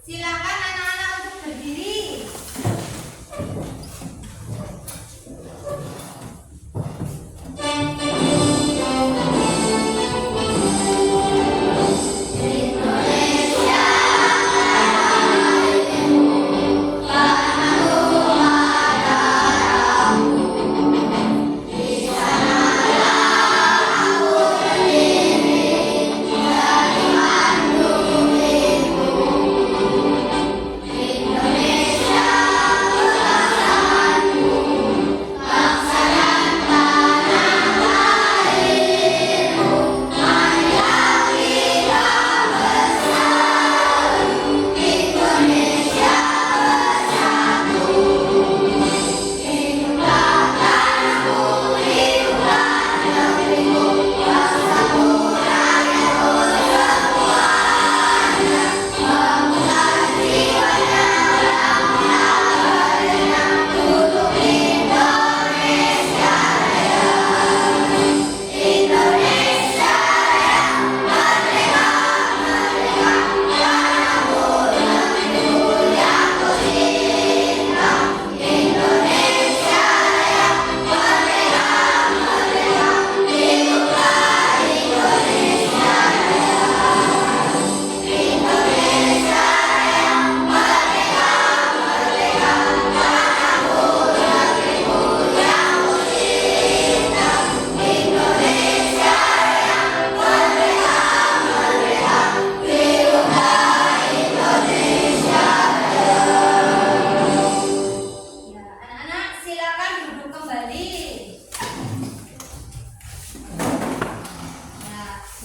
Silakan anak-anak untuk berdiri.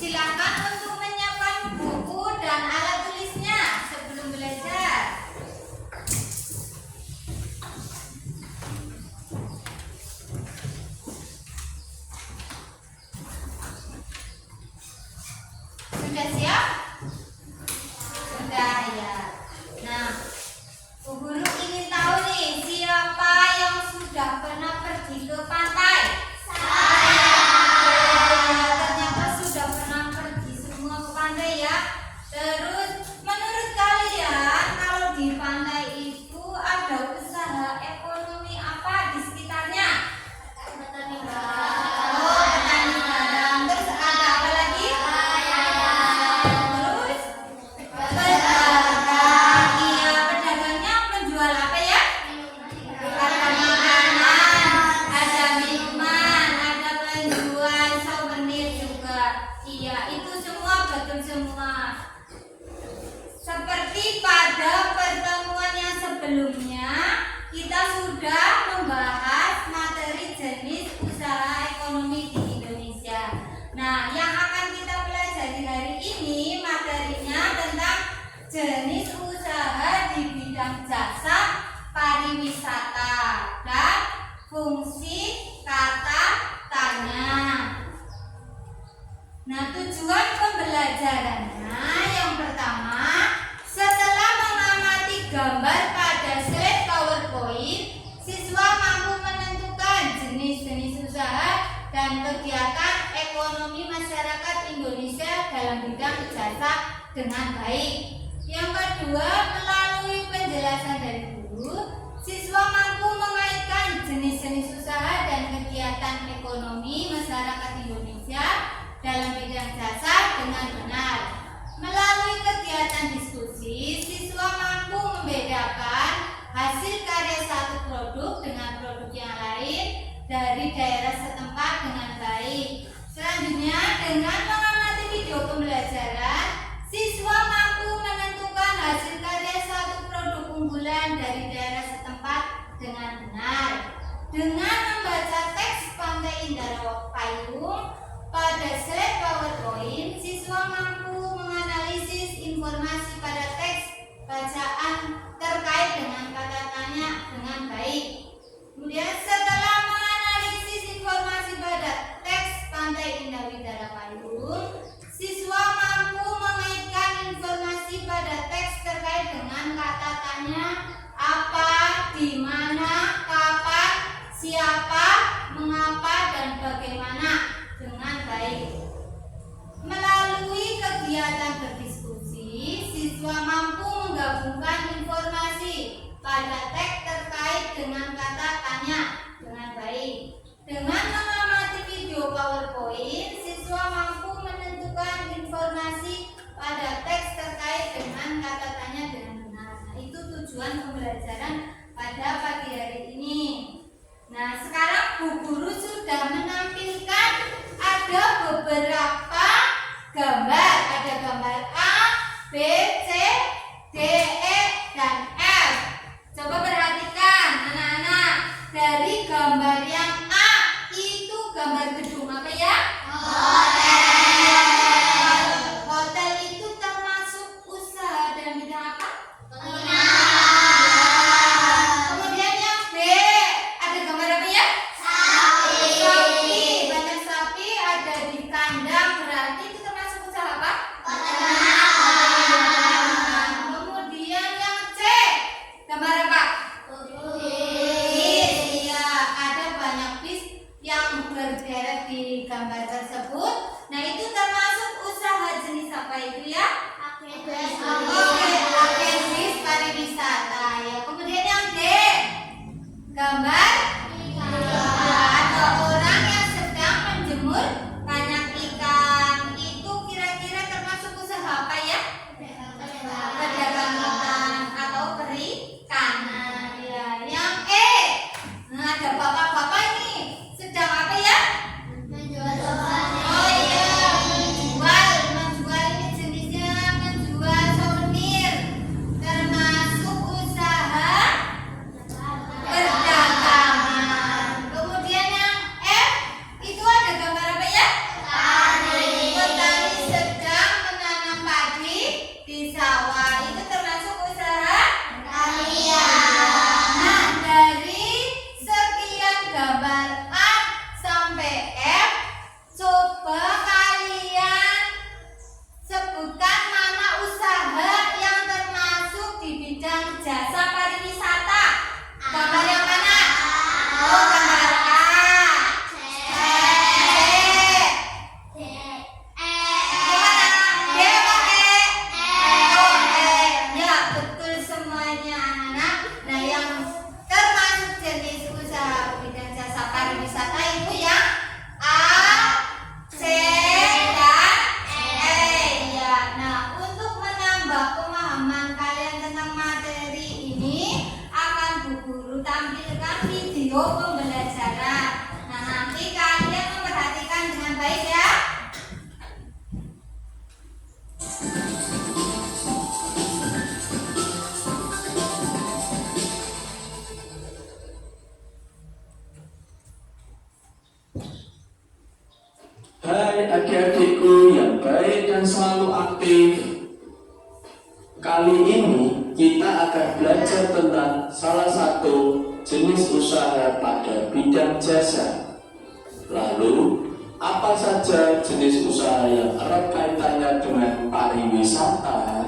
Silakan untuk menyiapkan buku dan alat tulisnya sebelum belajar. Sudah siap? Sudah ya. Nah, Bu Guru ingin tahu nih, siapa yang sudah pernah pergi ke pantai? Ternyata sudah pernah pergi semua ke pantai ya. Terus menurut kalian kalau di pantai itu ada usaha ekonomi apa di sekitarnya? Petani barang. Oh, petani barang. Terus ada apa lagi? Terus pedagang. Iya, pedagangnya menjual apa ya? Ada makanan, ada minuman, ada penjual souvenir juga. Iya, itu semua betul semua. Seperti pada pertemuan yang sebelumnya, kita sudah membahas materi jenis usaha ekonomi di Indonesia. Nah, yang akan kita pelajari hari ini materinya tentang jenis usaha di bidang jasa pariwisata dan fungsi kata tanah. Nah, tujuan pembelajarannya yang pertama, setelah mengamati gambar pada slide PowerPoint, siswa mampu menentukan jenis-jenis usaha dan kegiatan ekonomi masyarakat Indonesia dalam bidang jasa dengan baik. Yang kedua, melalui penjelasan dari guru, siswa mampu mengaitkan jenis-jenis usaha dan kegiatan ekonomi masyarakat Indonesia dalam bidang jasa dengan benar. Melalui kegiatan diskusi, siswa mampu membedakan hasil karya satu produk dengan produk yang lain dari daerah setempat dengan baik. Selanjutnya, dengan mengamati video pembelajaran, siswa mampu menentukan hasil karya satu produk unggulan dari daerah setempat dengan benar. Dengan membaca teks Pantai Indah Payung pada slide PowerPoint, siswa mampu menganalisis informasi pada teks bacaan terkait dengan kata tanya dengan baik. Kemudian setelah menganalisis informasi pada teks Pantai Indah Payung, siswa mampu mengaitkan informasi pada teks terkait dengan kata tanya apa, di mana, kapan, siapa, mengapa, dan bagaimana dengan baik. Melalui kegiatan berdiskusi, siswa mampu menggabungkan menggabungkan informasi pada teks terkait dengan kata tanya dengan baik. Dengan mengamati video PowerPoint, siswa mampu menentukan informasi pada teks terkait dengan kata tanya dengan benar. Nah, itu tujuan pembelajaran pada pagi hari ini. Nah, sekarang Bu Guru sudah menampilkan ada beberapa gambar. Ada gambar A, B, C, D, E, dan F. Coba perhatikan anak-anak. Dari gambar yang A itu gambar gedung apa ya? Hotel. Hotel itu termasuk usaha dan bidang apa? Kemudian yang B, ada gambar apa ya? Sapi. Sapi. Banyak sapi ada di kandang, berarti itu termasuk usaha apa? Kemudian yang C, gambar apa? Bis. Iya, ada banyak bis yang berderet di gambar tersebut. Nah, itu termasuk usaha jenis apa itu ya? Oke, agen bis pariwisata ya. Kemudian yang D, gambar ada orang yang sedang menjemur banyak ikan. Itu kira-kira termasuk usaha apa ya? Pedagang ikan atau perikanan ya. Yang E, nah ada bapak-bapak ini sedang apa ya? Oh iya, menjual ini jenisnya menjual souvenir, termasuk usaha perdagangan. Kemudian yang F, itu ada gambar apa ya? Petani sedang menanam padi di sawah. Itu termasuk usaha pertanian. Nah, dari sekian gambar A sampai F, coba kalian sebutkan mana usaha yang termasuk di bidang jasa pariwisata. Gambar yang mana? Oh, gambar A. Gimana? D apa E? Oh, E. Ya, betul semuanya anak-anak. Nah, yang termasuk jenis usaha bidang jasa pariwisata itu yang A, C, dan E. Ya, nah untuk menambah pemahaman kalian tentang materi ini akan Bu Guru tampilkan video pembelajaran. Nah, nanti kalian memperhatikan dengan baik ya. Hai adik-adikku yang baik dan selalu aktif. Kali ini kita akan belajar tentang salah satu jenis usaha pada bidang jasa. Lalu, apa saja jenis usaha yang erat kaitannya dengan pariwisata?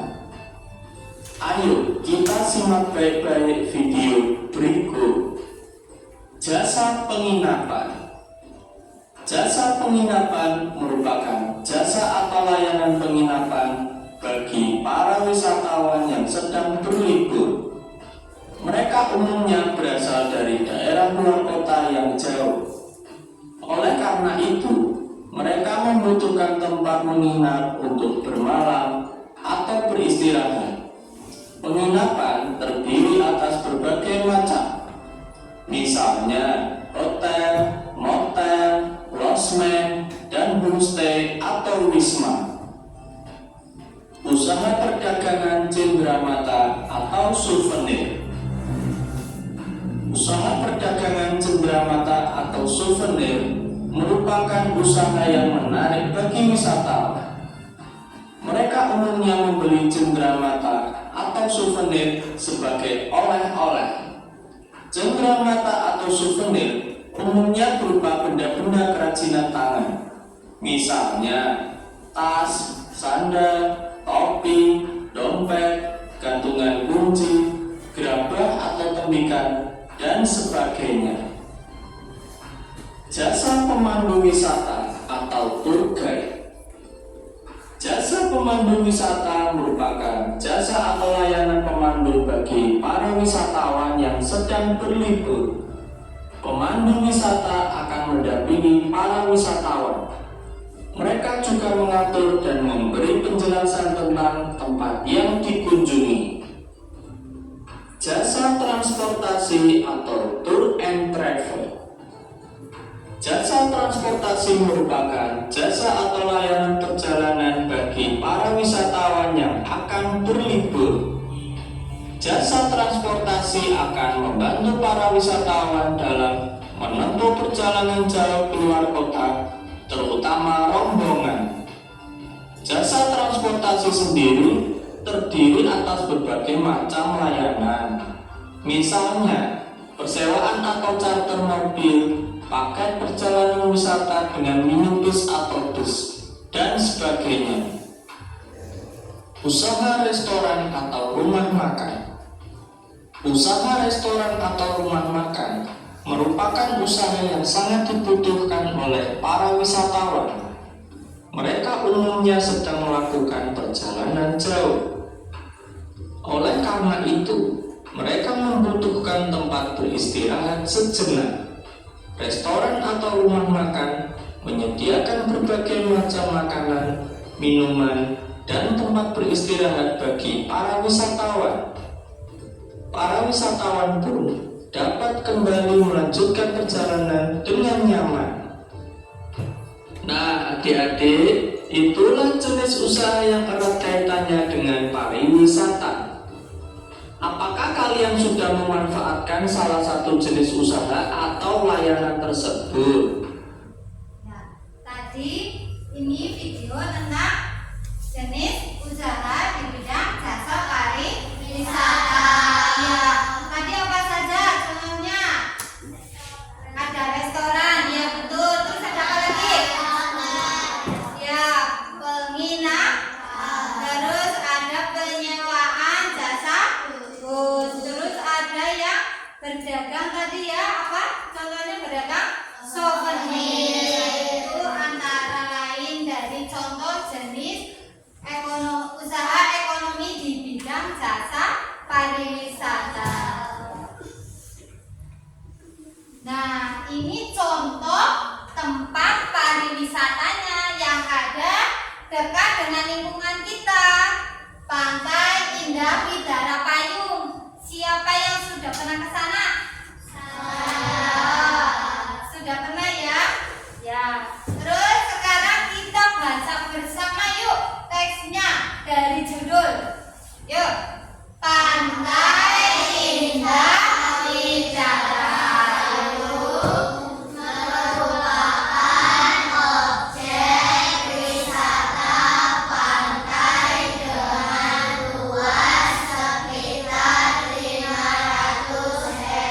Ayo kita simak baik-baik video berikut. Jasa penginapan. Jasa penginapan merupakan jasa atau layanan penginapan bagi para wisatawan yang sedang berlibur. Mereka umumnya berasal dari daerah luar kota yang jauh. Oleh karena itu, mereka membutuhkan tempat menginap untuk bermalam atau beristirahat. Penginapan terdiri atas berbagai macam, misalnya hotel, motel, losmen, dan homestay atau wisma. Usaha perdagangan cenderamata atau souvenir. Usaha perdagangan cenderamata atau souvenir merupakan usaha yang menarik bagi wisatawan. Mereka umumnya membeli cenderamata atau souvenir sebagai oleh-oleh. Cenderamata atau souvenir umumnya berupa benda-benda kerajinan tangan, misalnya tas, sandal, topi, dompet, gantungan kunci, gerabah atau tembikar, dan sebagainya. Jasa pemandu wisata atau tour guide. Jasa pemandu wisata merupakan jasa atau layanan pemandu bagi para wisatawan yang sedang berlibur. Pemandu wisata akan mendampingi para wisatawan. Mereka juga mengatur dan memberi penjelasan tentang tempat yang dikunjungi. Jasa transportasi atau tour and travel. Jasa transportasi merupakan jasa atau layanan perjalanan bagi para wisatawan yang akan berlibur. Jasa transportasi akan membantu para wisatawan dalam menempuh perjalanan jauh keluar kota, terutama rombongan. Jasa transportasi sendiri terdiri atas berbagai macam layanan. Misalnya, persewaan atau charter mobil, paket perjalanan wisata dengan minibus atau bus, dan sebagainya. Usaha restoran atau rumah makan. Usaha restoran atau rumah makan merupakan usaha yang sangat dibutuhkan oleh para wisatawan. Mereka umumnya sedang melakukan perjalanan jauh. Oleh karena itu, mereka membutuhkan tempat beristirahat sejenak. Restoran atau rumah makan menyediakan berbagai macam makanan, minuman, dan tempat beristirahat bagi para wisatawan. Para wisatawan pun dapat kembali melanjutkan perjalanan dengan nyaman. Nah, adik-adik, itulah jenis usaha yang erat kaitannya dengan pariwisata. Apakah kalian sudah memanfaatkan salah satu jenis usaha atau layanan tersebut? Nah, tadi ini video tentang jenis usaha di bidang jasa pariwisata. Ya, tadi apa saja contohnya? Ada restoran, ya betul. Terus ada apa lagi? Ya, penginap. Terus ada penyewaan jasa bus. Terus ada yang berdagang tadi ya, apa? Contohnya berdagang souvenir. Itu antara lain dari contoh jenis usaha ekonomi di bidang jasa pariwisata. Nah, ini contoh tempat pariwisatanya yang ada dekat dengan lingkungan kita. Pantai Indah Widara Payung. Siapa yang sudah pernah ke sana? Sudah pernah ya? Ya. Terus sekarang kita baca bersama yuk teksnya dari judul. Yuk. Pantai Indah Widara Payung merupakan objek wisata pantai dengan luas sekitar 500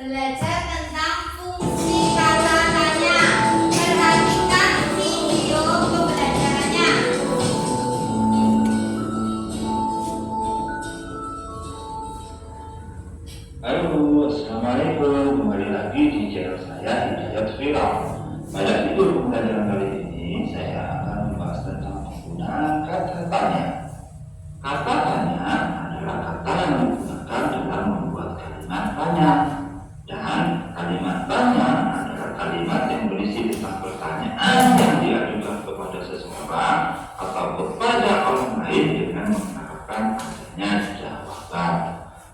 Belajar tentang fungsi kata tanya. Perhatikan video pembelajarannya. Halo, assalamualaikum. Kembali lagi di channel saya Hidayat Viral. Pada video pembelajaran kali ini saya akan membahas tentang penggunaan kata tanya. Kata tanya adalah kata yang digunakan dalam membuat kalimat tanya, dan kalimat tanya adalah kalimat yang berisi tentang pertanyaan yang diajukan kepada seseorang atau kepada orang lain dengan mengharapkan adanya jawaban.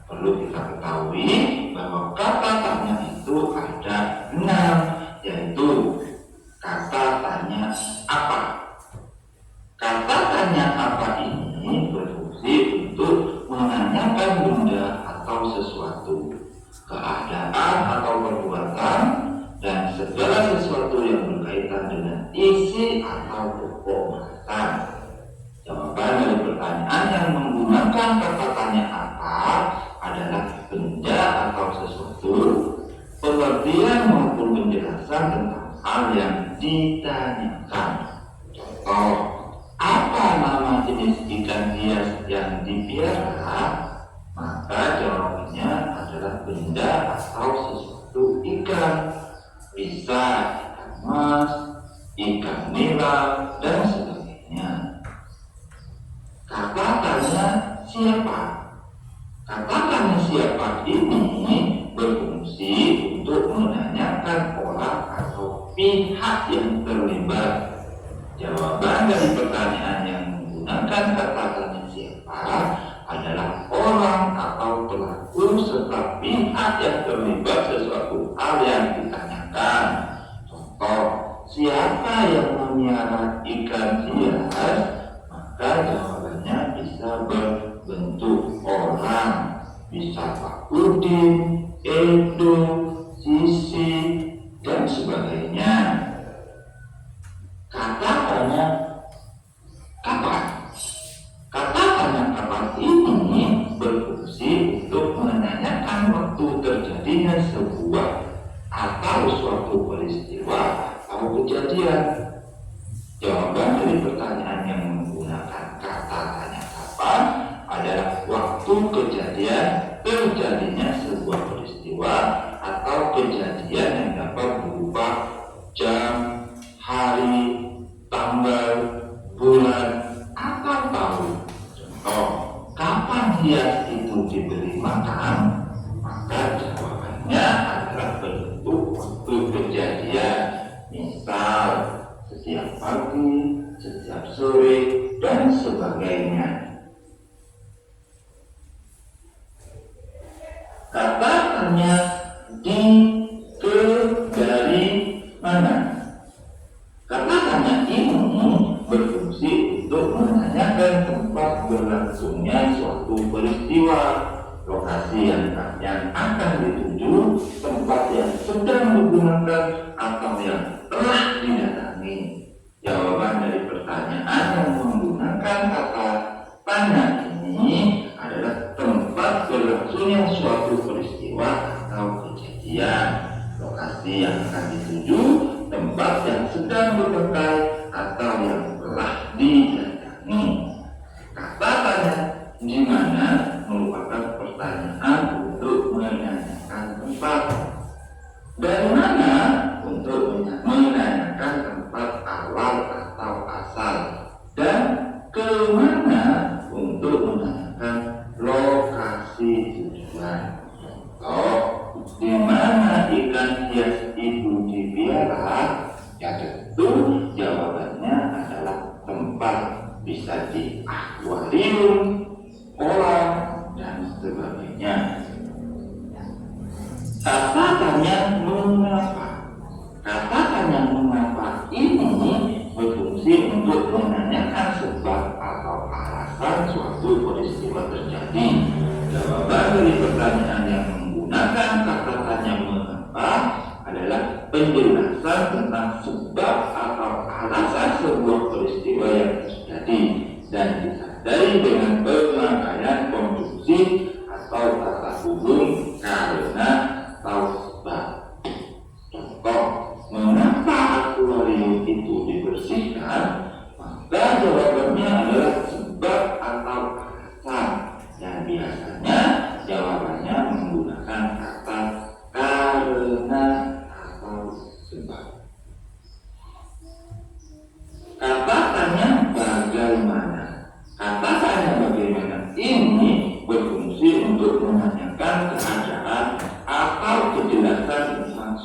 Perlu kita ketahui bahwa kata tanya itu ada 6, yaitu kata tanya apa. Kata tanya apa ini berfungsi untuk menanyakan benda atau sesuatu, keadaan atau perbuatan, dan segala sesuatu yang berkaitan dengan isi atau pokok bahasan. Jawaban dari pertanyaan yang menggunakan kata tanya apa adalah benda atau sesuatu, pengertian maupun penjelasan tentang hal yang ditanyakan. Contoh, apa nama jenis ikan hias yang dipiara? Maka jawabannya adalah benda atau sesuatu ikan. Bisa ikan mas, ikan nila, dan sebagainya. Kata tanya siapa? Kata tanya siapa ini berfungsi untuk menanyakan orang atau pihak yang terlibat. Jawaban dari pertanyaan yang menggunakan kata tanya siapa adalah orang atau pelaku serta pihak yang terlibat sesuatu hal yang ditanyakan. Contoh, siapa yang memelihara ikan hias? Maka jawabannya bisa berbentuk orang, bisa Pak Udin, Edo, Sisi, dan sebagainya. Kata tanya kapan? Kata tanya kapan ini berfungsi untuk menanyakan waktu terjadinya sebuah atau suatu peristiwa atau kejadian. Jawaban dari pertanyaan yang menggunakan kata tanya kapan adalah waktu kejadian terjadinya sebuah peristiwa atau kejadian yang dapat berupa jam, hari, tanggal, bulan, atau tahun. Contoh, kapan hias itu diberi makan? Maka jawabannya adalah bentuk waktu kejadian. Misal, setiap pagi, setiap sore, dan sebagainya. Kata tanya di, ke, dari, mana? Kata tanya ini berfungsi untuk menanyakan tempat berlangsungnya suatu peristiwa, lokasi yang akan dituju, tempat yang sedang digunakan, atau yang telah didatangi. Jawaban dari pertanyaan yang menggunakan kata tanya ini adalah tempat berlangsungnya suatu peristiwa atau kejadian, lokasi yang akan dituju, tempat yang sedang dipakai, atau yang telah didatangi. Kata tanya di mana merupakan pertanyaan untuk menanyakan tempat. Dari mana untuk menanyakan tempat awal atau asal. Dan ke mana untuk menanyakan lokasi tujuan. Contoh, di mana ikan hias itu dipiara? Ya tentu jawabannya adalah tempat, bisa di akuarium, kolam, dan sebagainya. Kata tanya mengapa? Kata tanya mengapa ini berfungsi untuk menanyakan sebab atau alasan suatu peristiwa terjadi. Jawaban dari pertanyaan yang menggunakan kata tanya mengapa adalah penjelasan tentang sebab atau alasan sebuah peristiwa yang terjadi dan disadari dengan pemakaian konstruksi atau kata hubung karena atau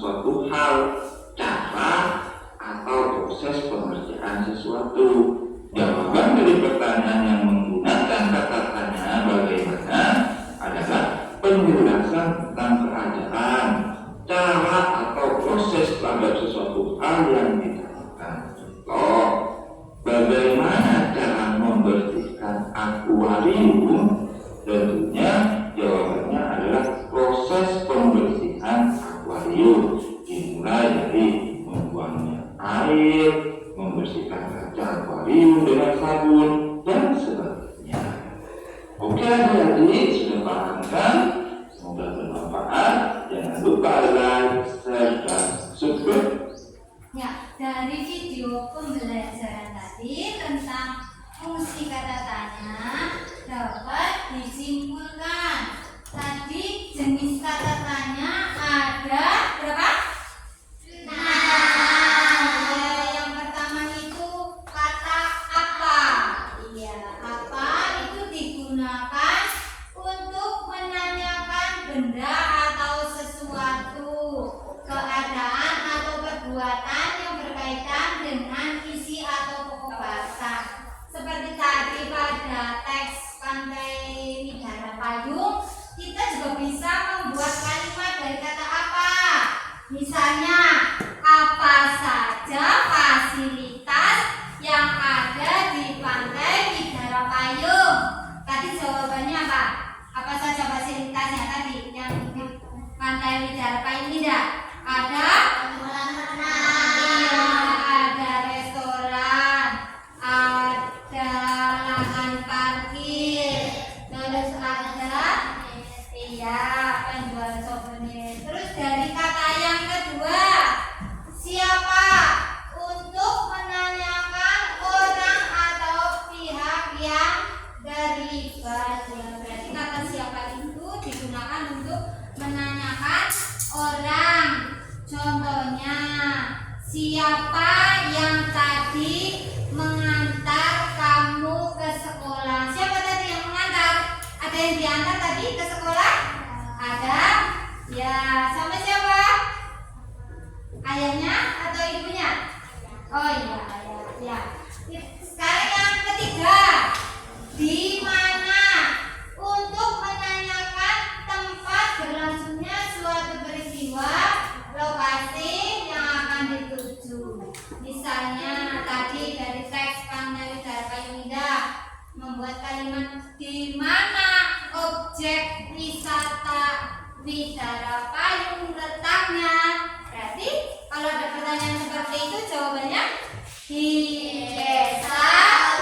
suatu hal, cara, atau proses pengerjaan sesuatu. Jawaban dari pertanyaan yang menggunakan kata tanya bagaimana adalah penjelasan tentang keadaan, cara atau proses terhadap sesuatu hal yang ditanyakan. Contoh, bagaimana cara membersihkan akuarium? Tentunya jawabannya adalah proses pembersihan akuarium, dimulai dari membuangnya air, membersihkan kaca akuarium dengan sabun, dan sebagainya. Oke adik-adik, sudah paham kan? Semoga bermanfaat. Jangan lupa like, share, dan subscribe. Ya, dari video pembelajaran tadi tentang fungsi kata tanya dapat disimpulkan. Tadi jenis kata tanya ada berapa? Yang pertama itu kata apa. Iya, apa itu digunakan untuk menanyakan benda atau sesuatu, keadaan atau perbuatan yang berkaitan dengan isi atau pokok bahasa. Seperti tadi pada teks Pantai Widara Payung, kita juga bisa membuat kalimat dari kata apa. Misalnya, apa saja fasilitas yang ada di Pantai Widara Payung? Tadi jawabannya apa? Apa saja fasilitasnya tadi yang di Pantai Widara Payung tidak? Ada? Iya, ada restoran, ada lahan parkir, terus ada penjual souvenir. Terus dari kata yang kedua, siapa? Untuk menanyakan orang atau pihak yang terlibat. Ya, berarti kata siapa itu digunakan untuk menanyakan orang. Contohnya, siapa yang tadi mengantar kamu ke sekolah? Siapa tadi yang mengantar? Ada yang diantar tadi ke sekolah? Ada? Ya, sama siapa? Ayahnya atau ibunya? Oh iya, ya. Sekarang yang ketiga, di mana? Untuk menanyakan tempat berlangsungnya suatu peristiwa, lokasi yang akan dituju. Misalnya tadi dari teks Pantai Widara Payung Indah membuat kalimat di mana objek wisata Widara Payung letaknya. Berarti kalau ada pertanyaan seperti itu jawabannya di Desa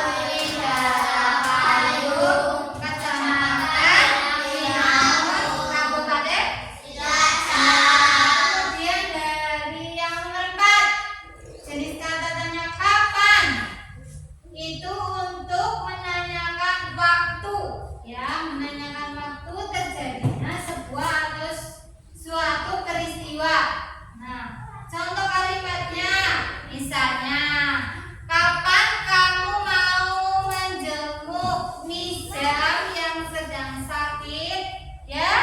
Widara Payung, Kecamatan Ciamis, Kabupaten Cilacap. Kemudian dari yang nomor 4, jenis kata tanya kapan. Itu untuk menanyakan waktu, ya, menanyakan waktu terjadinya sebuah atau suatu peristiwa. Nah, contoh kalimatnya, misalnya, kapan kamu mau menjenguk Nizam yang sedang sakit? Ya,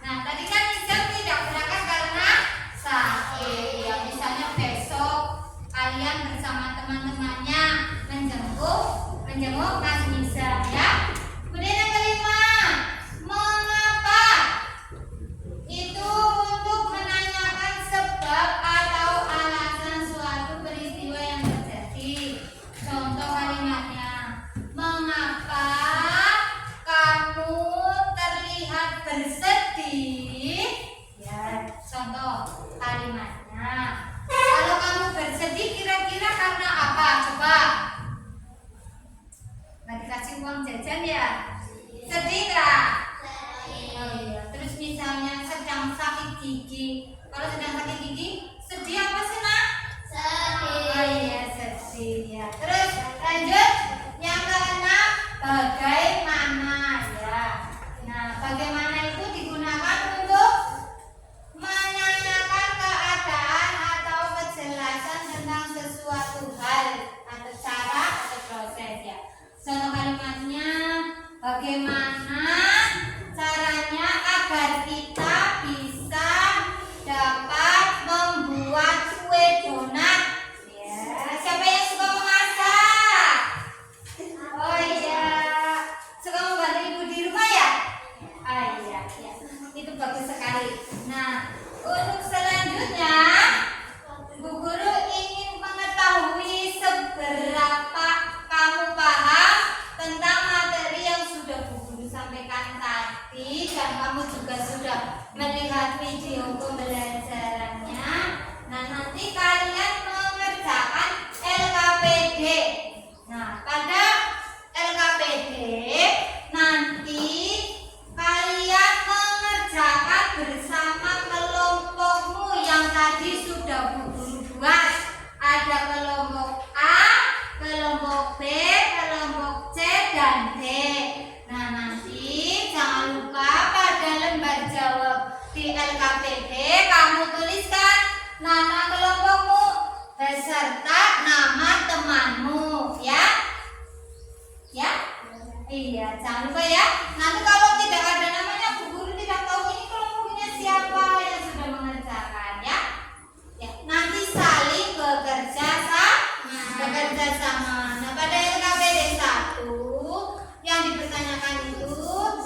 nah tadi kan Nizam tidak berangkat karena sakit. Ya, misalnya besok kalian bersama teman-temannya menjenguk Mas Nizam, ya. Kemudian yang kelima, mengapa? Itu untuk menanyakan sebab atau alasan suatu peristiwa yang terjadi. Contoh kalimatnya, mengapa kamu terlihat bersedih? Ya, contoh kalimatnya. Kalau kamu bersedih kira-kira karena apa? Coba. Nggak dikasih uang jajan ya? Sedih nggak? Oh iya. Terus misalnya sedang sakit gigi. Kalau sedang sakit gigi, sedih apa sih, Nak? Sedih. Oh iya, sedih ya. Terus lanjut. Yang keenam, bagaimana ya? Nah, bagaimana itu digunakan untuk menanyakan keadaan atau kejelasan tentang sesuatu hal atau cara atau proses, ya. Contoh kalimatnya, bagaimana caranya agar kita bisa dapat melaksanakan itu,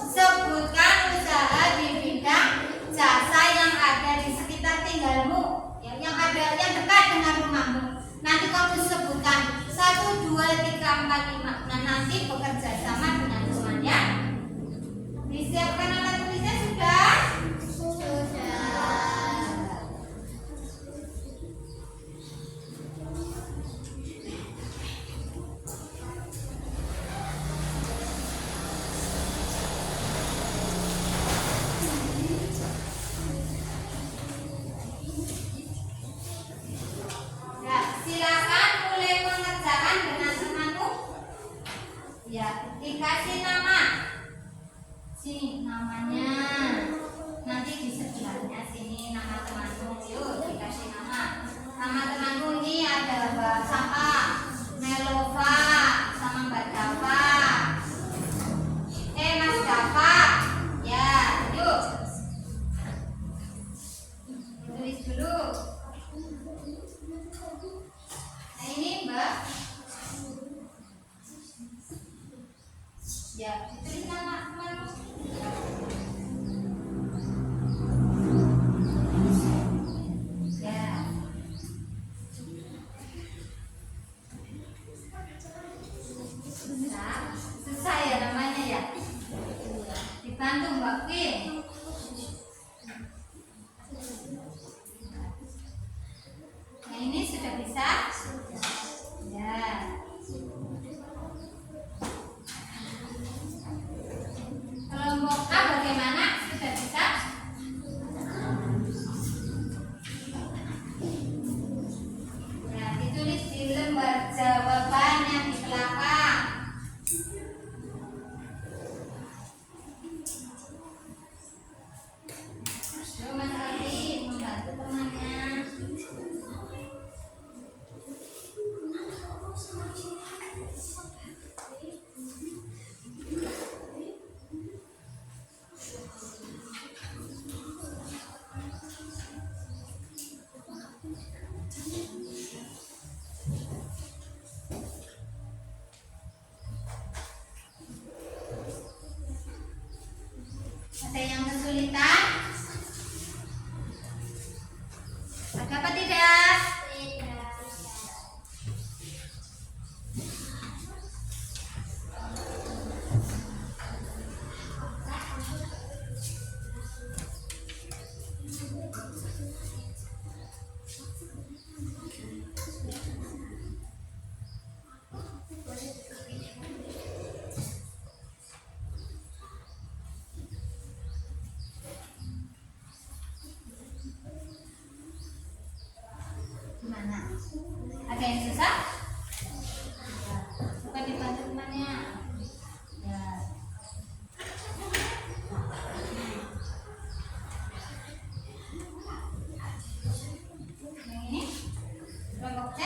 sebutkan usaha di bidang jasa yang ada di sekitar tinggalmu, yang dekat dengan rumahmu. Nanti kamu sebutkan 1, 2, 3, 4, 5. Nah, nanti bekerja sama dengan temannya. Disiapkan alat tulisnya sudah? Sudah. Ya, silakan mulai mengerjakan dengan temanmu. Ya, dikasih nama. Sini namanya. Nanti di sebelahnya sini nama temanmu. Yuk, dikasih nama. Nama temanmu ini ada Mbak Sapa, Melova, sama Mbak Dava. Mas Dava. Ya, yuk. Tulis dulu. Nah, ini Mbak. Ya, ditulis nama temanmu. Ya. Susah ya namanya ya. Dibantu Mbak Queen. Nah, ini sudah bisa? Ya. Kelompok A bagaimana? Sudah bisa? Nah, ditulis di lembar jawaban yang di belakang. Yuk, Mas Ali membantu temannya. Ada yang kesulitan? Ada apa tidak? Tidak. Gimana? Ada yang susah? Coba dibantu temannya. Ya. Yang ini? Kelompok C?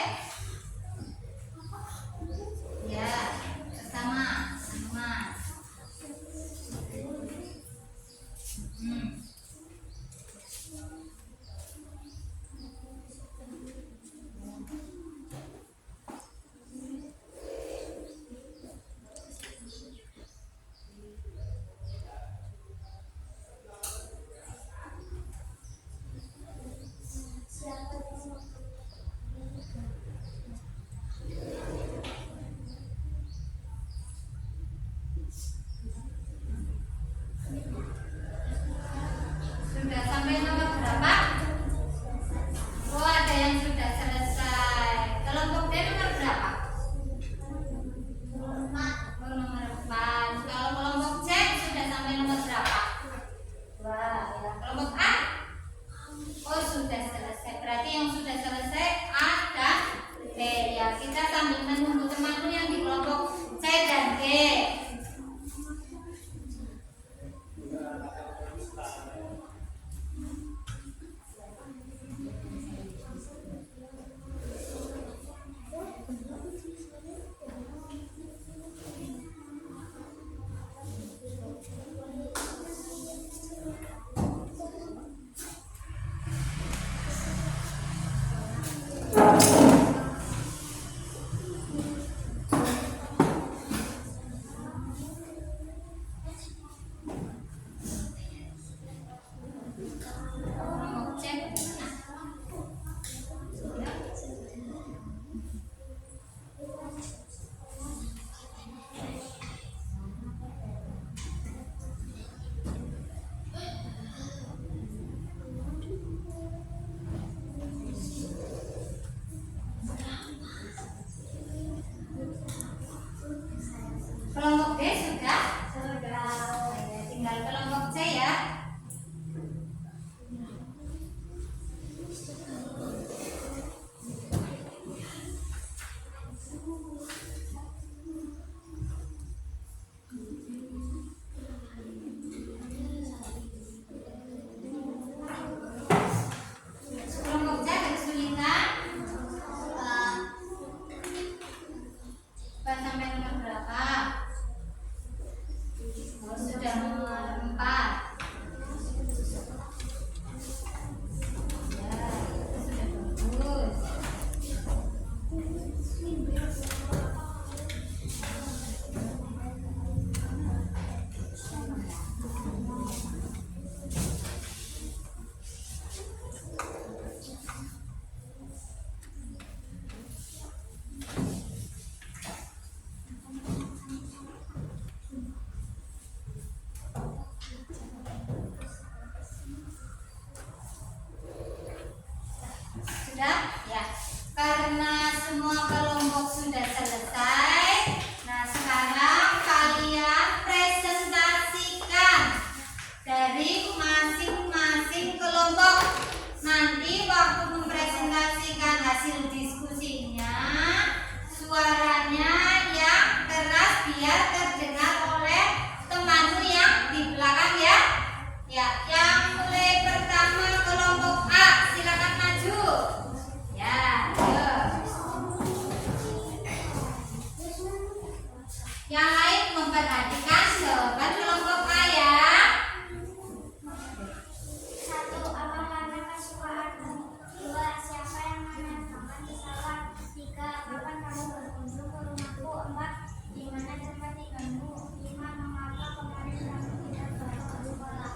Ya, bersama Mas. Sudah sampai nomor berapa? Oh, ada yang sudah selesai. Kelompok D nomor berapa? Oh, nomor 4. Kalau kelompok C sudah sampai nomor berapa? 2. Ya. Kelompok A? Oh, sudah selesai. Berarti yang sudah selesai A dan D. Ya, kita sambil menunggu teman-teman yang di kelompok C dan D. Sudah? Ya. Karena semua kelompok sudah selesai, nah sekarang kalian presentasikan dari masing-masing kelompok. Nanti waktu mempresentasikan hasil diskusinya, suaranya yang keras biar terdengar oleh temanmu yang di belakang ya. Ya, yang mulai pertama kelompok A, silakan maju. Ya, ayo. Yang lain memperhatikan jawaban kelompok A ya. 1. Apa karena kesukaanmu? 2. Siapa yang menanyakan pesawat? 3. Kapan kamu berkunjung ke rumahku? 4. Di mana tempat tinggalmu? 5. Mengapa kemarin kamu tidak bawa sekolah?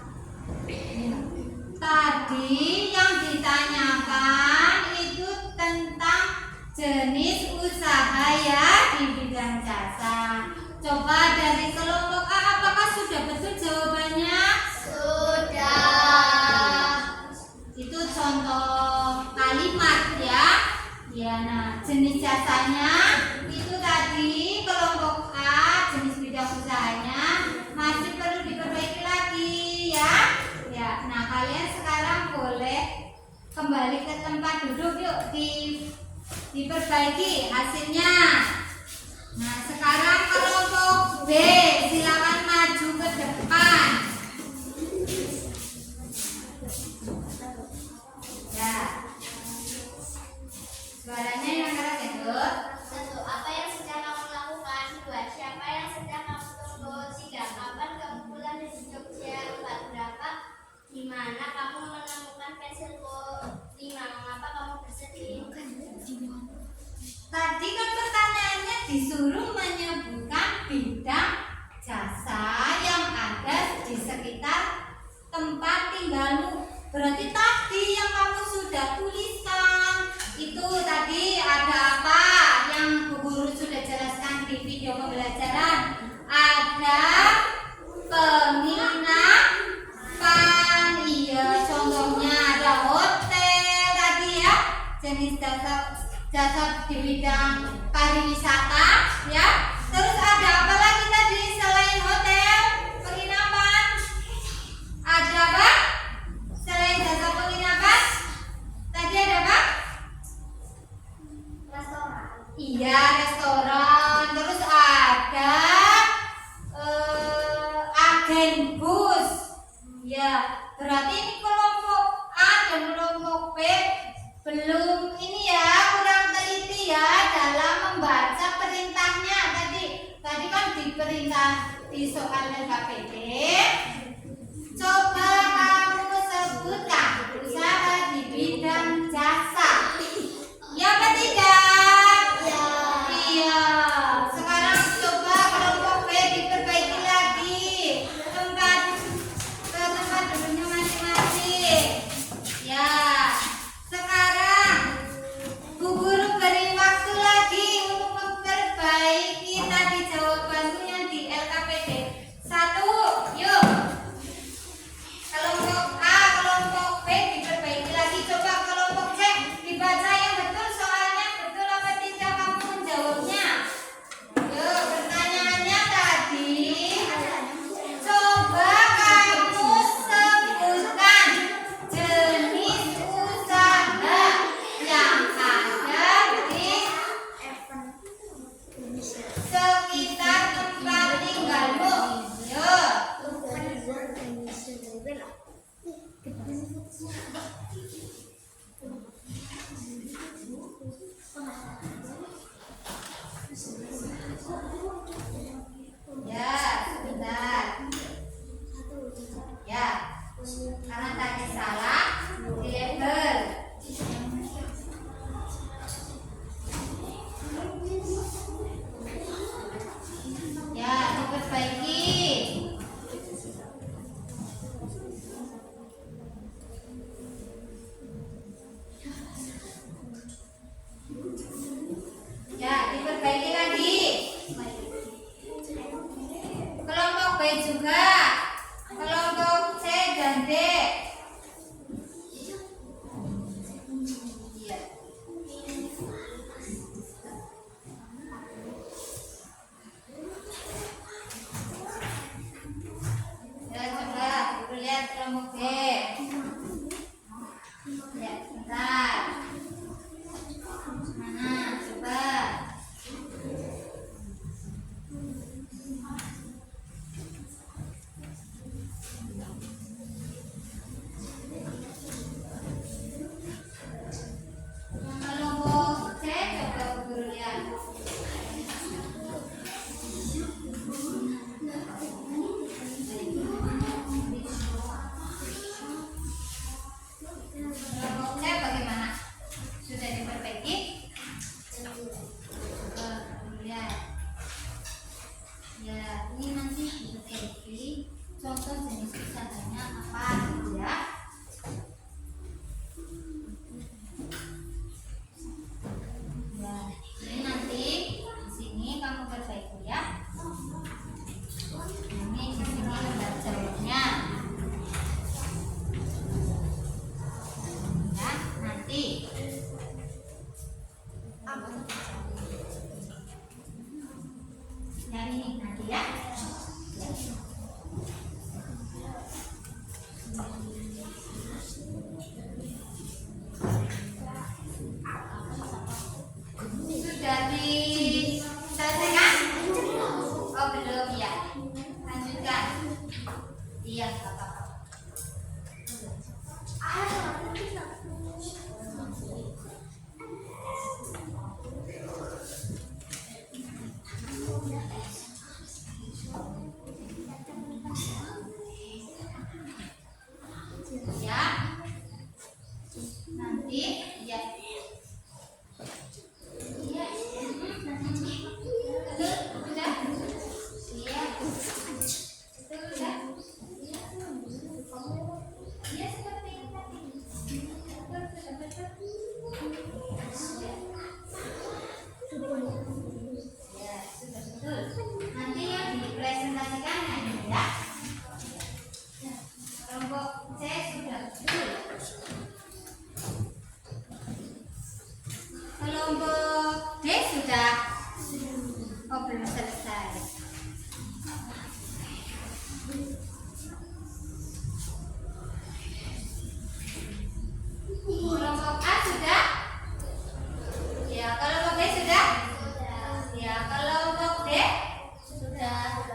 Tadi yang ditanyakan itu tentang jenis usaha ya di bidang jasa. Coba dari kelompok A, apakah sudah betul jawabannya? Sudah. Itu contoh kalimat ya. Ya, nah jenis jasanya itu tadi kelompok A, jenis bidang usahanya masih perlu diperbaiki lagi ya. Ya, nah kalian sekarang boleh kembali ke tempat duduk yuk, diperbaiki hasilnya. Nah, sekarang kelompok B, silakan maju ke depan. Ya. Suaranya yang keras ya, Dut. 1. Apa yang sedang kamu lakukan? 2. Siapa yang sedang kamu tunggu? 3. Kapan kamu pulang dari Jogja? 4. Berapa? Di mana kamu menemukan pensilku? 5. Mengapa kamu bersedih? Tadi kan pertanyaannya disuruh menyebutkan bidang jasa yang ada di sekitar tempat tinggalmu. Berarti tadi yang kamu sudah tuliskan itu tadi ada apa yang Bu Guru sudah jelaskan di video pembelajaran. Ada penginapan, iya contohnya ada hotel tadi ya, jenis jasa di bidang pariwisata ya. Terus ada apa lagi tadi selain hotel, penginapan? Ada apa? Selain jasa penginapan? Tadi ada apa? Restoran. Iya, restoran. Terus ada agen bus. Ya, berarti ini kelompok A dan kelompok B belum ini ya, kurang teliti ya dalam membaca perintahnya tadi. Tadi kan diperintah di soal LKPD. Coba kamu sebutkan usaha di bidang jasa. Ya apa tidak? Ya. Iya. Sekarang coba kelompok B diperbaiki lagi tempat duduknya masing-masing. Ya. Sekarang Bu Guru beri waktu lagi untuk memperbaiki tadi jawabanmu yang di LKPD. 1, yuk. Iya. Iya. Betul, sudah. Iya. Betul, sudah. Iya, seperti yang tadi. Betul, sudah betul. Ya, sudah betul. Nanti yang dipresentasikan hanya ya. Kelompok C sudah betul. Kelompok D sudah. Oh, belum selesai. Kelompok A sudah? Ya, kelompok B sudah? Ya, kelompok D? Sudah.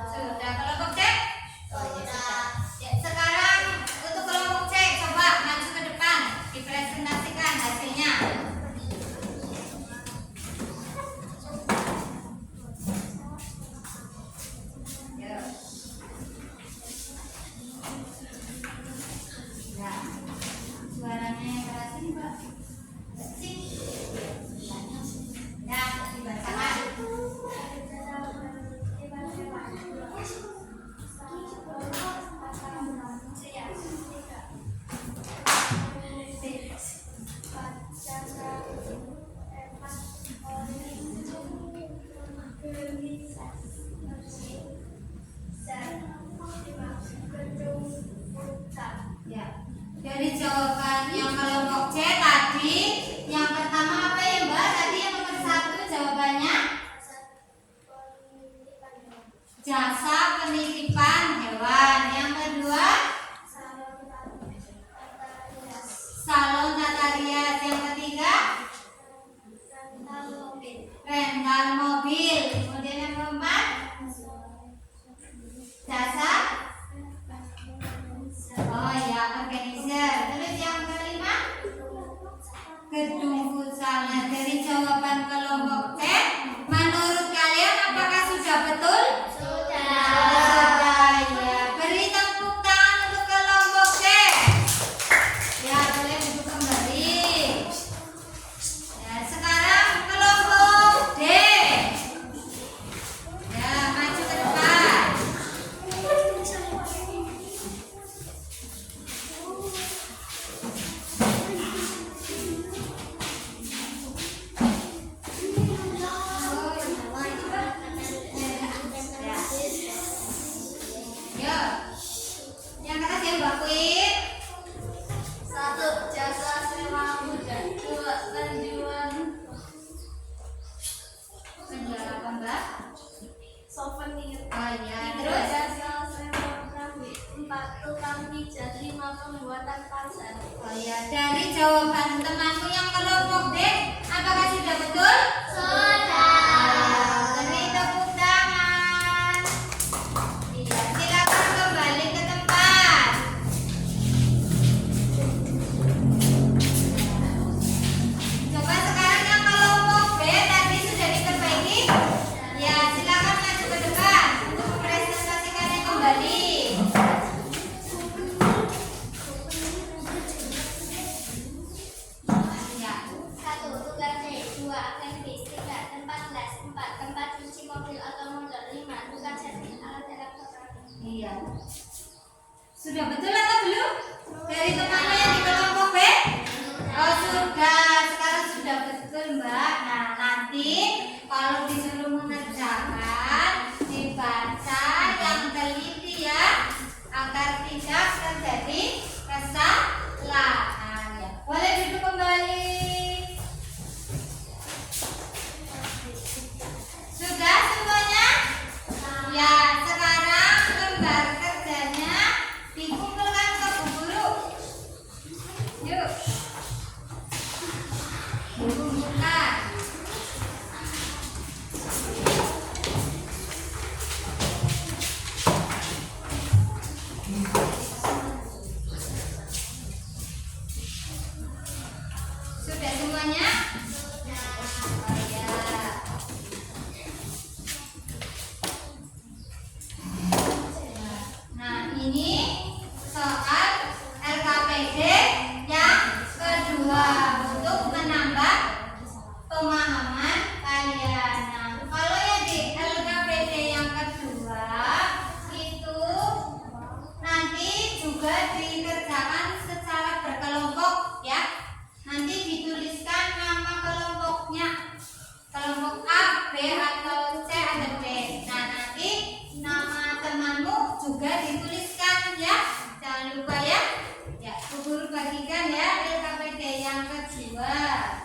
Kelompok C? Oh, ya sudah. Ya, sekarang untuk kelompok C coba maju ke depan, dipresentasikan hasilnya. Ya. Ya. Suaranya yang keras ini, Mbak. Sing. Ya, dibacakan. Ya. Dari jawaban yang kelompok C tadi, yang pertama apa ya, Mbak? Tadi yang nomor 1 jawabannya jasa penitipan hewan. Yang kedua salon tata rias. Yang ketiga rental mobil. Kemudian yang keempat jasa organizer. Terus yang kelima gedung futsal. Nah, dari jawaban kelompok C, menurut kalian apakah sudah betul? Sudah. Ya, beri tepuk tangan untuk kelompok C. Ya, boleh duduk kembali. Ya, sekarang kelompok D. Ya, maju ke depan. Ya. Yang kata siapa, Mbak Queen? 1. Jasa sewa muda. 2. Penjual Penjual apa, Mbak? souvenir. Oh iya, 3. terus? Jasa sewa perahu. 4. Tukang pijat. 5. Pembuatan pasar. Oh iya, dari jawaban temanku yang kelompok D, apakah sudah betul? Beri tepuk tangan. Iya, silakan kembali ke tempat. Coba sekarang yang kelompok B tadi sudah diperbaiki. Ya, silakan maju ke depan untuk mempresentasikannya kembali. Ya. 1. Tukang jahit. 2. Aktivis. 3. Tempat les. 4. Tempat cuci mobil atau motor. 5. Tukang servis alat elektronik. Iya. Sudah betul atau belum? Dari temannya yang di kelompok B? Oh, sudah. Sekarang sudah betul, Mbak. Nah, nanti kalau disuruh mengerjakan, dibaca yang teliti ya, agar tidak terjadi kesalahan. Ya. Boleh duduk kembali. Sudah semuanya? Ya, sekarang lembar kerjanya dikumpulkan ke Bu Guru. Yuk. Dikumpulkan. Sudah semuanya? Oh ya. Nah, ini soal LKPD yang kedua untuk jiwa.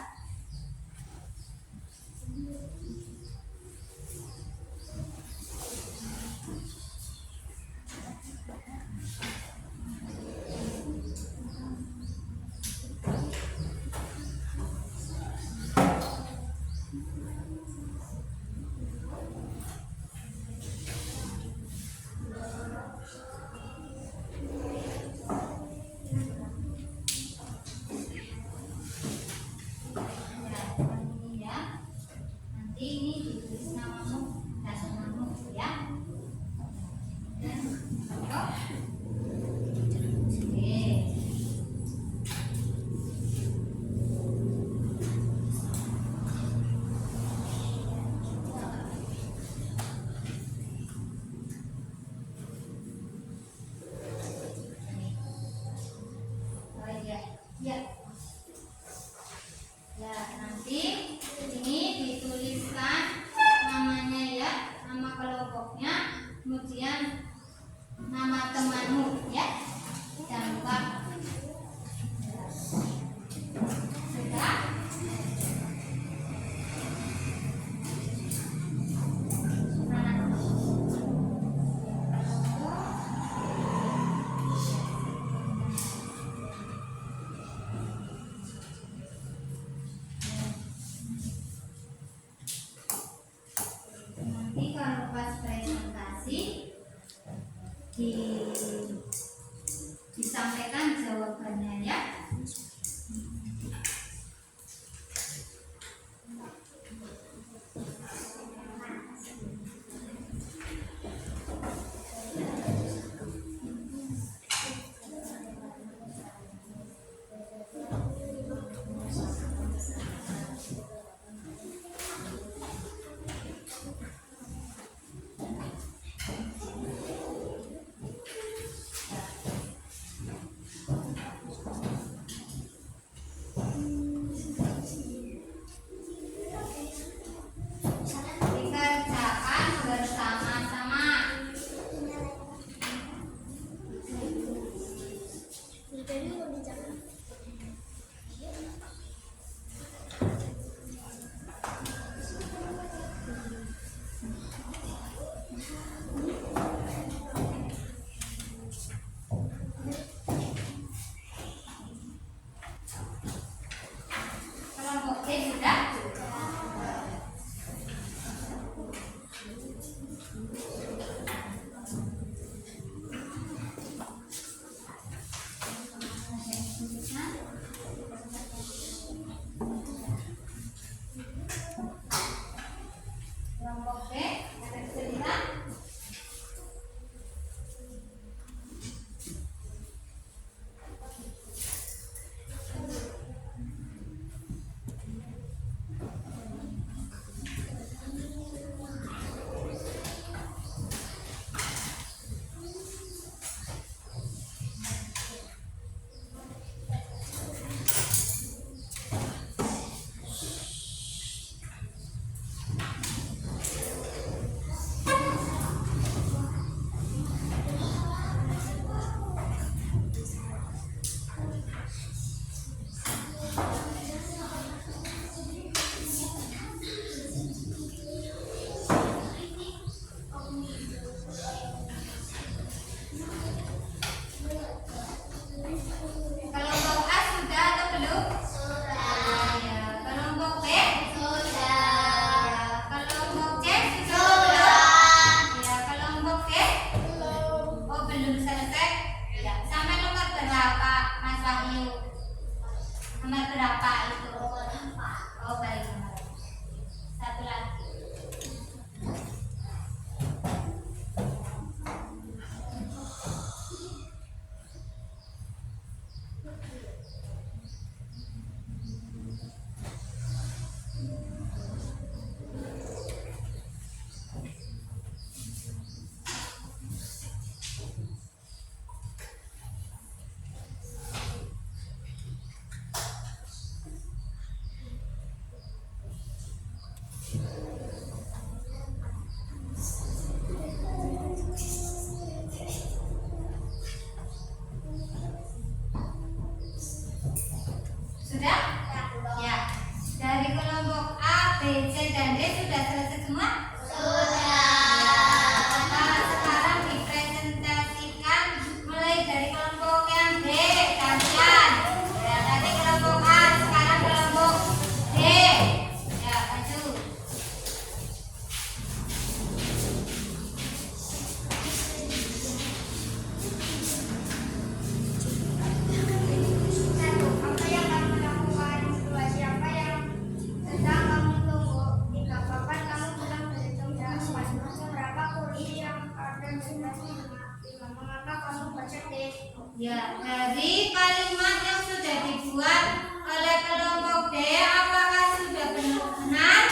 Ya, dari kalimat yang sudah dibuat oleh kelompok D, apakah sudah benar?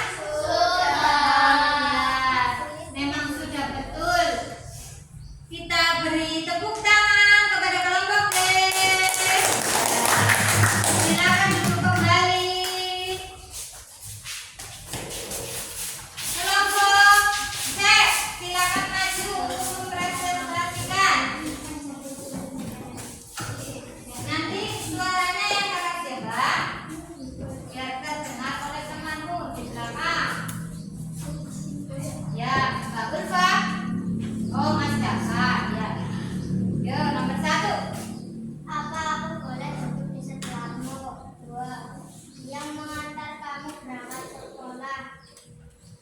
Ya, memang sudah betul. Kita beri tepuk tangan kepada kelompok D. Silakan duduk kembali. Kelompok C, silakan maju untuk mempresentasikan. Nanti suaranya yang keras ya, Mbak, biar terdengar oleh temanmu di belakang. Ya, bagus, Pak. Oh, Mas Jaka, ya. Yo, nomor 1. Apa aku boleh duduk di sebelahmu? 2. Yang mengantar kamu berangkat sekolah.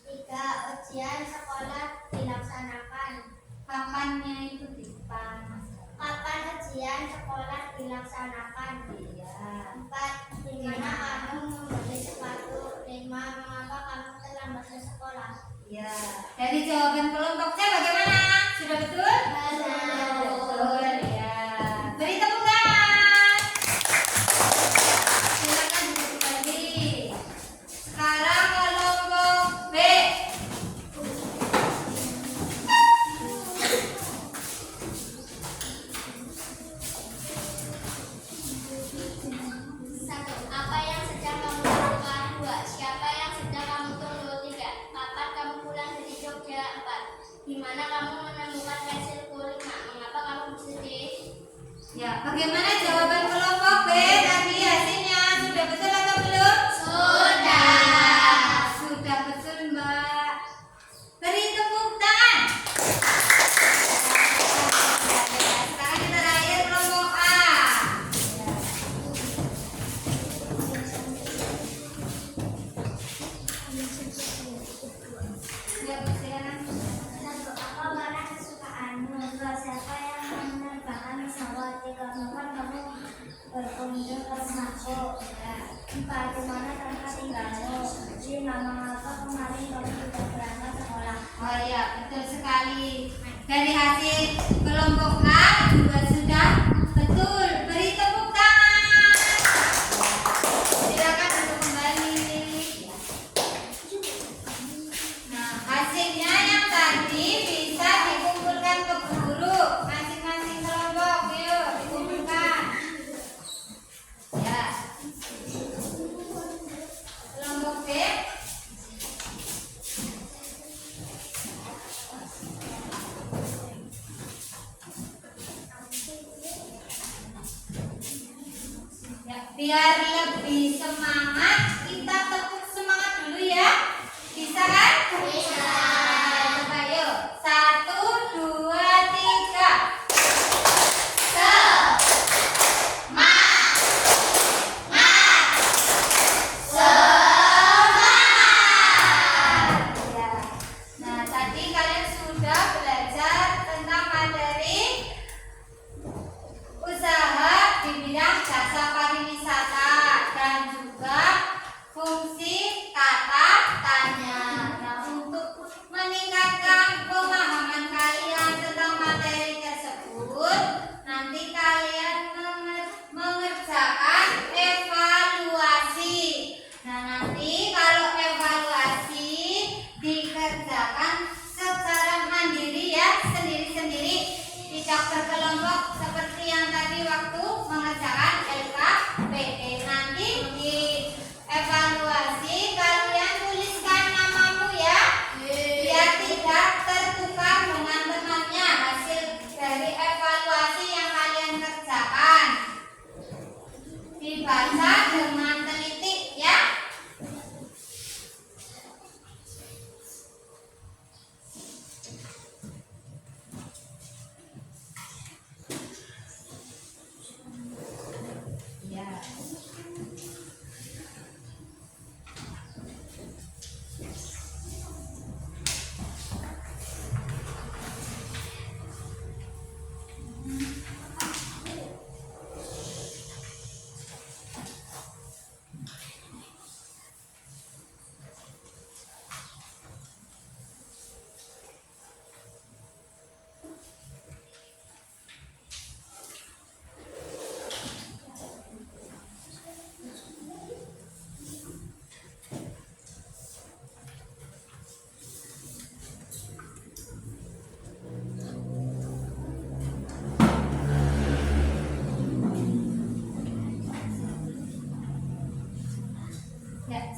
3. Ujian sekolah dilaksanakan. Papannya itu di depan, Mas. Kapan ujian sekolah dilaksanakan? Iya. 4. Di mana kamu membeli sepatu? 5. Mengapa kamu terlambat ke sekolah? Ya, dari jawaban kelompok C bagaimana? Sudah betul? Betul. Betul, ya. Beri tepuk tangan. Silakan duduk lagi. Sekarang kelompok B. Satu. Apa yang sedang kamu lakukan? 2. Siapa yang sedang kamu tunggu? 3. Kapan kamu pulang dari Jogja? 4. Di mana kamu menemukan pensilku? 5. Mengapa kamu bersedih? Ya, bagaimana jawaban kelompok B tadi hasilnya? Sudah betul atau belum? Sudah. Sudah betul, Mbak. Beri tepuk tangan. Sekarang kita terakhir kelompok A. Ya, silakan. 1. Apa warna kesukaanmu? 2. Siapa yang menerbangkan pesawat? 3. Kapan kamu berkunjung ke rumahku? 4. Di mana tempat tinggalmu? 5. Mengapa kemarin kamu tidak berangkat sekolah? Oh iya, betul sekali. Dari hasil kelompok A juga sudah betul. Beri tepuk tangan. Silakan duduk kembali. Nah, hasilnya yang tadi bisa dikumpulkan ke guru. Masing-masing kelompok, yuk dikumpulkan. Ya. Kelompok B. Ya, biar lebih semangat, kita tepuk semangat dulu ya. Bisa kan? Bisa. Coba yuk. 1, 2, 3. Ya. Nah, tadi kalian sudah belajar tentang materi usaha di bidang jasa pariwisata dan juga fungsi kata tanya. Nah, untuk meningkatkan pemahaman kalian tentang materi tersebut, nanti kalian mengerjakan evaluasi. Nah, nanti kalau evaluasi dikerjakan secara mandiri ya, sendiri-sendiri, tidak berkelompok seperti yang tadi waktu mengerjakan LKPD. Nanti di evaluasi kalian tuliskan namamu ya, biar tidak tertukar dengan temannya hasil dari evaluasi yang kalian kerjakan. Dibaca dengan teliti ya.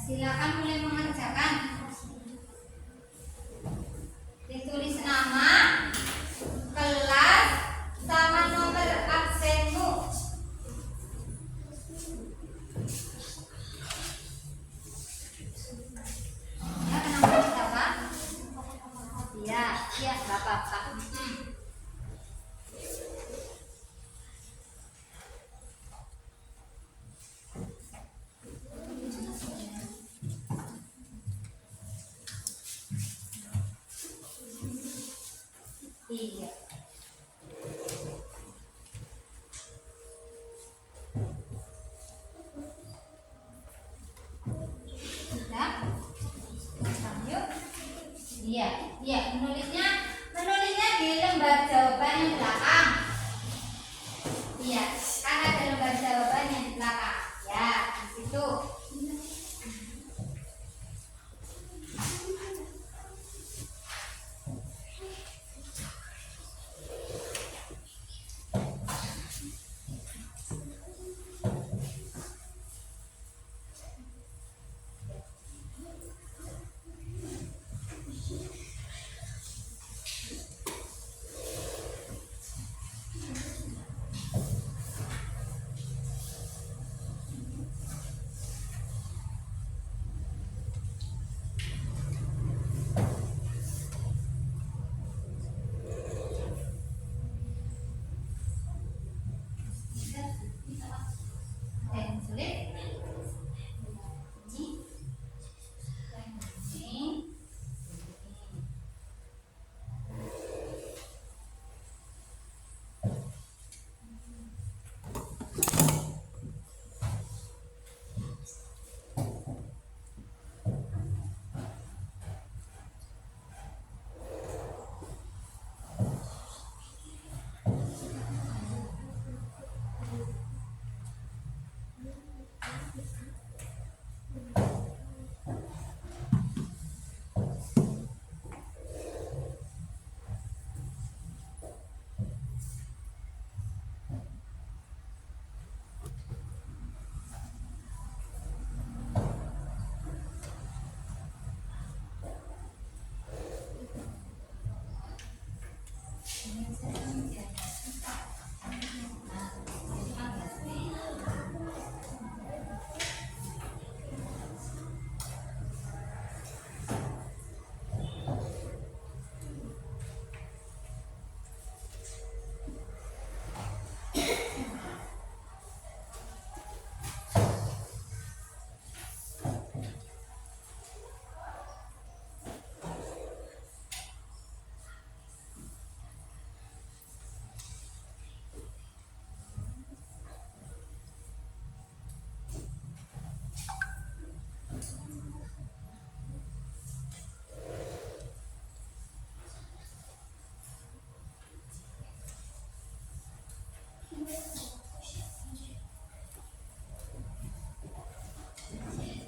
silakan mulai mengerjakan. Ditulis nama, kelas, sama nomor absenmu. Ya, kenapa ketawa? Iya, iya, nggak apa-apa. Iya. Sudah? Lanjut. Iya, iya, menulisnya di lembar jawaban yang belakang. Iya, kan ada lembar jawaban yang di belakang. Ya, di situ. Sulit.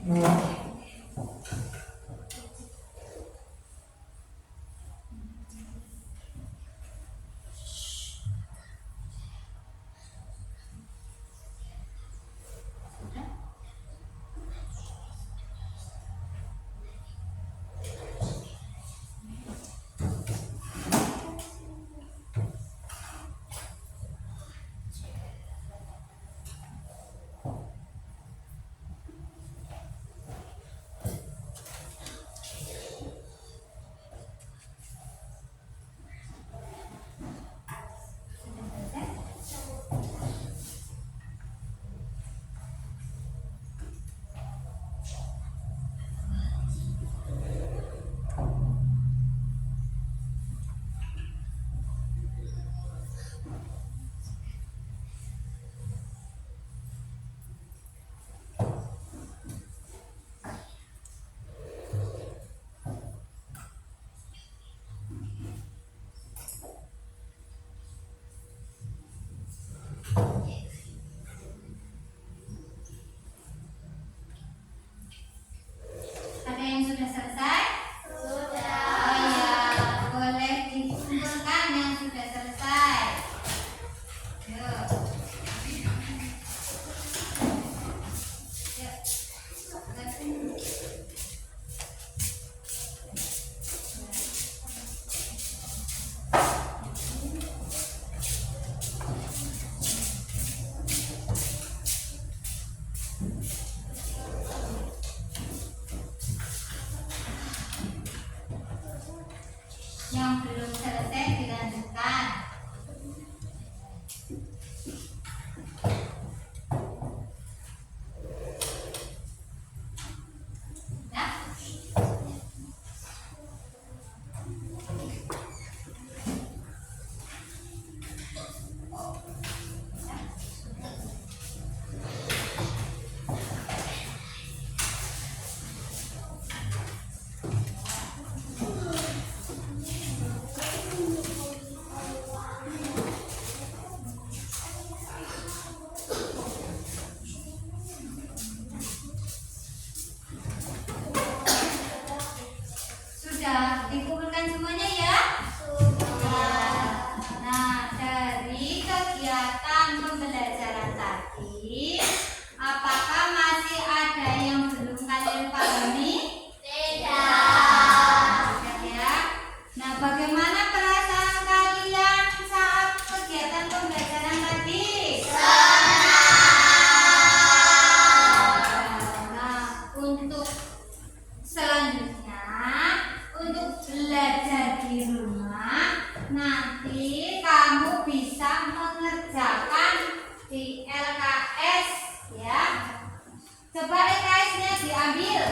Ini. yang belum selesai dilanjutkan. Ya. Sudah dikumpulkan semuanya ya? Nah, dari kegiatan pembelajaran tadi, apakah masih ada yang belum kalian pahami? Tidak ya. Nah, bagaimana perasaan kalian saat kegiatan pembelajaran tadi? Nah, untuk selanjutnya, untuk belajar di rumah, nanti kamu bisa mengerjakan di LKS ya. Coba LKS-nya diambil.